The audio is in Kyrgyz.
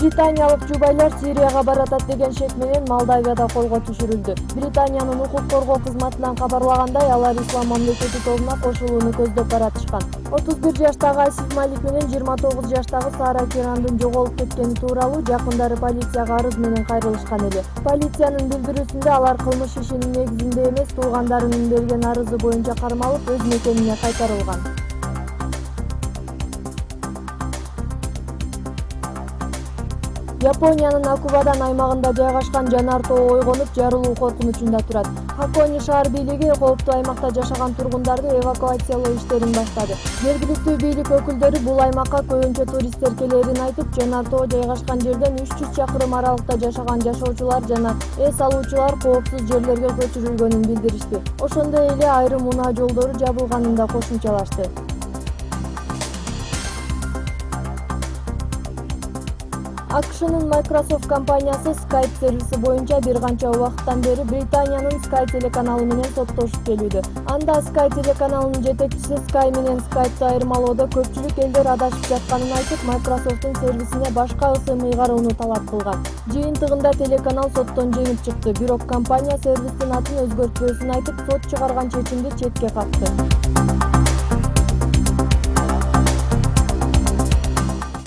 Британиялык жубайлар Сирияга баратат деген шек менен Молдавияда колго түшүрүлдү. Британиянын укук коргоо кызматынан кабарлагандай, алар Ислам мамлекети тобуна кошулууну көздөп баратышкан. 31 жаштагы Асиф Малик менен 29 жаштагы Сара Керандын жоголуп кеткени тууралуу жакындары полицияга арыз менен кайрылышкан эле. Полициянын билдирүүсүндө алар кылмыш ишинин негизинде эмес, туугандарынын берген арызы боюнча кармалып, өз мекенине кайтарылган. Япониянын Акубадан аймагында жайгашкан жанар тоо ойгонуп, жарылуу коркунучунда турат. Хоккони шаар бийлиги кооптуу аймакта жашаган тургундарды эвакуациялоо иштерин баштады. Жергиликтүү бийлик өкүлдөрү бул аймакка көбүнчө туристтер келерин айтып, жанар тоо жайгашкан жерден 300 чакырым аралыкта жашаган жашоочулар жана эс алуучулар коопсуз жерлерге көчүрүлгөнүн билдиришти. Ошондой эле айрым унаа жолдору жабылганын да кошумчалашты. AQSh'нын Microsoft компаниясы Skype сервиси боюнча бир канча убакыттан бери Британиянын Sky телеканалы менен соттошуп келүүдө. Анда Sky телеканалынын жетекчиси Sky менен Skype'ты айырмалоодо көпчүлүк элдер адашып жатканын айтып, Microsoft'тун сервисине башка ысым ыйгарууну талап кылган. Жыйынтыгында телеканал соттон жеңип чыкты, бирок компания сервистин атын өзгөртпөөсүн айтып, сот чыгарган чечимди четке какты.